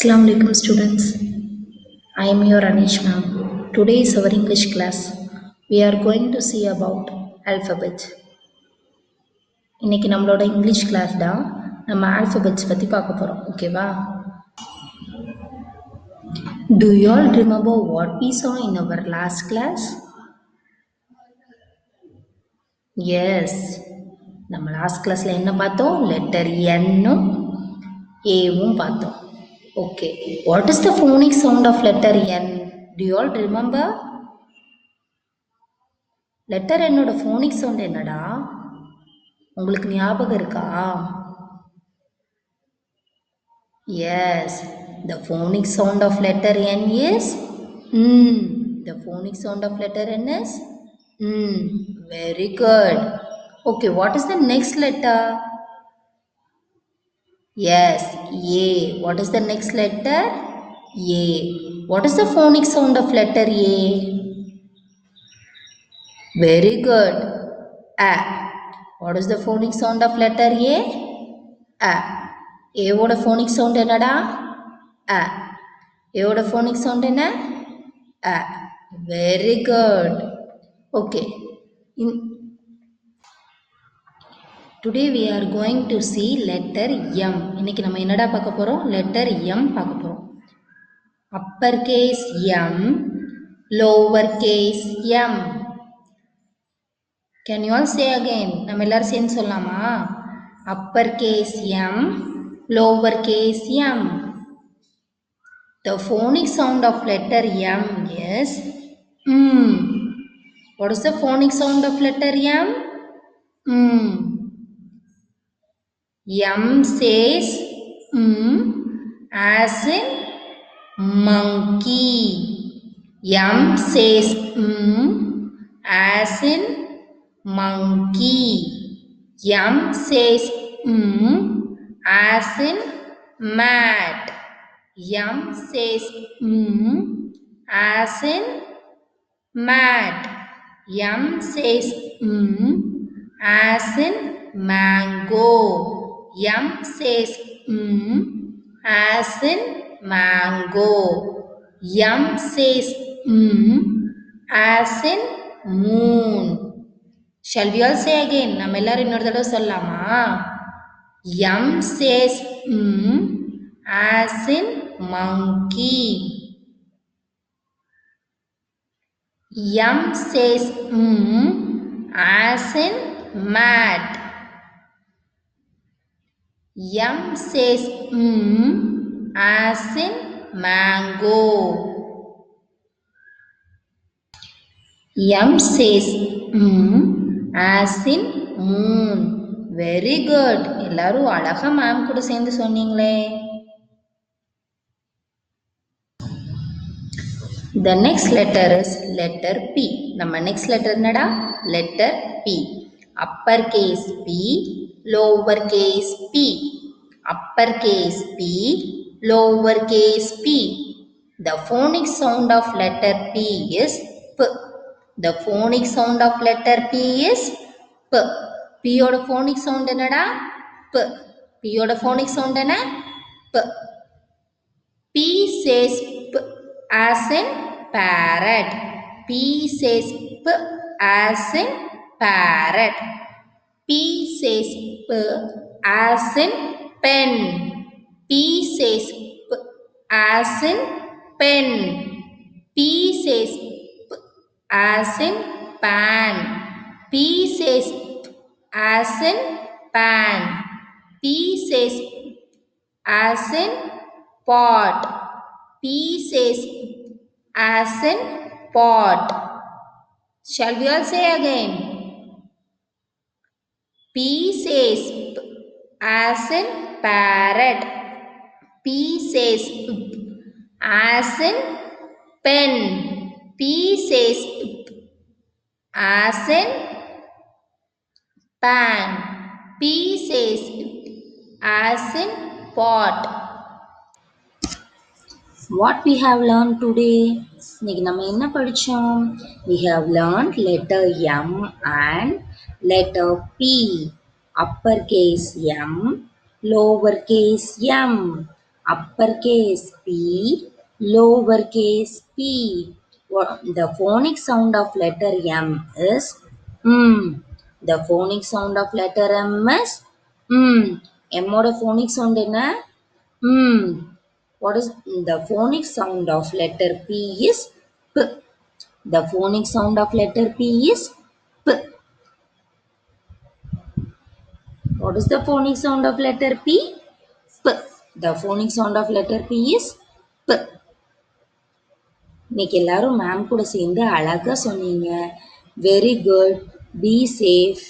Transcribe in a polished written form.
Assalamu alaikum students. I am your Anish ma'am. Today is our English class. We are going to see about alphabet. இன்னைக்கு நம்மளோட English class தான். நம்ம alphabets பற்றி பார்க்க போகிறோம். ஓகேவா? Do you all remember what we saw in our last class? Yes. நம்ம last கிளாஸில் என்ன பார்த்தோம்? லெட்டர் என்னும் ஏவும் பார்த்தோம். Okay. What is the phonic sound of letter N? Do you all remember? Letter என்னோட ஃபோனிக் சவுண்ட் என்னடா? உங்களுக்கு ஞாபகம் இருக்கா? Yes, the phonic sound of letter N is the phonic sound of letter N is very good. Okay, what is the next letter? Yes, A. What is the next letter? A. What is the phonic sound of letter A? Very good. A. What is the phonic sound of letter A? A. A ஓட phonic sound என்னடா? A. A ஓட phonic sound என்ன? A. Very good. Okay. Today we are going to see letter M. இன்னைக்கு நம்ம என்னடா பார்க்க போறோம்? letter M பார்க்க போறோம். upper case M, lower case M. Can you all say again? நம்ம எல்லாரும் சேர்ந்து சொல்லலாமா? upper case M, lower case M. The phonic sound of letter M is What is the phonic sound of letter M? M says as in monkey. M says as in monkey. M says as in mat. M says as in mat. M says as in mango. M says as in mango. M says as in moon. Shall we all say again? நம்ம எல்லாரும் இன்னொரு தடவை சொல்லலாமா? M says as in monkey. M says as in mat. M says as in mango. M says as in moon. Very good. எல்லாரும் அழகா ma'am கூட சேர்ந்து சொன்னீங்களே. The next letter is letter P. நம்ம next letter என்னடா? letter P. upper case P, lower case P. upper case P, lower case P. The phonic sound of letter P is P. The phonic sound of letter P is P. P ஓட phonic sound என்னடா? P. P ஓட phonic sound என்ன? P. P says P as in parrot. P says P as in parrot. P says P as in pen. P says P as in pen. P says P as in pan. P says P as in pan. P says P as in pot. P says as in pot. Shall we all say again? P says P as in parrot. P says P as in pen. P says P as in pan. P says P as in pot. What we have learned today? இன்னைக்கு நம்ம என்ன படிச்சோம்? We have learned letter M and letter P. upper case M, lower case M. uppercase P, lowercase p. The phonic sound of letter M is mm. The phonic sound of letter M is mm. M ஓட phonic sound என்ன? Mm. What is the phonic sound of letter P is P. The phonic sound of letter P is P. What is the phonic sound of letter P? P. The phonic sound of letter P is P. இன்னைக்கு எல்லாரும் ma'am கூட சேர்ந்து அழகா சொன்னீங்க. Very good. Be safe.